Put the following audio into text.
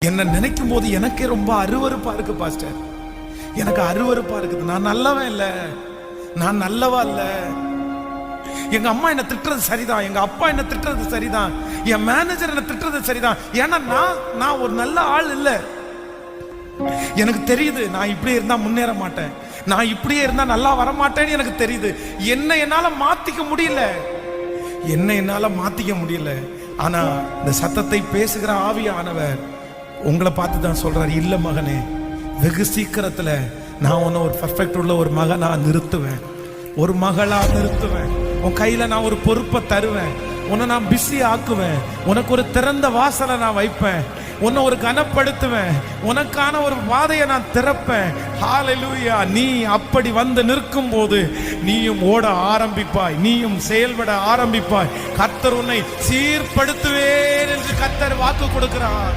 என்ன நினைக்கும் போது எனக்கே ரொம்ப அருவருப்பா இருக்கு பாஸ்டர். எனக்கு அருவருப்பா இருக்குது. நான் நல்லவன் இல்ல, நான் நல்லவா இல்ல. எங்க அம்மா என்ன திட்டுறது சரிதான், எங்க அப்பா என்ன திட்டுறது சரிதான், என் மேனேஜர் என்ன திட்டுறது சரிதான். ஏன்னா நான் ஒரு நல்ல ஆள் இல்ல. எனக்கு தெரியுது நான் இப்படியே இருந்தா முன்னேற மாட்டேன், நான் இப்படியே இருந்தா நல்லா வரமாட்டேன்னு எனக்கு தெரியுது. என்ன என்னால மாத்திக்க முடியல. ஆனா இந்த சத்தத்தை பேசுகிற ஆவியானவர் உங்களை பார்த்து தான் சொல்றாரு, இல்ல மகனே, வெகு சீக்கிரத்துல நான் உன்னை ஒரு பர்ஃபெக்ட் உள்ள ஒரு மகனா நிறுத்துவேன், ஒரு மகளா நிறுத்துவேன். உன் கையில நான் ஒரு பொறுப்பை தருவேன், உன்னை நான் பிஸி ஆக்குவேன், உனக்கு ஒரு திறந்த வாசலை நான் வைப்பேன், உன்னை ஒரு கனப்படுத்துவேன், உனக்கான ஒரு பாதையை நான் திறப்பேன். ஹல்லேலூயா. நீ அப்படி வந்து நிற்கும் போது நீயும் ஓட ஆரம்பிப்பாய், நீயும் செயல்பட ஆரம்பிப்பாய். கர்த்தர் உன்னை சீர்படுத்துவேன் என்று கர்த்தர் வாக்கு கொடுக்கிறார்.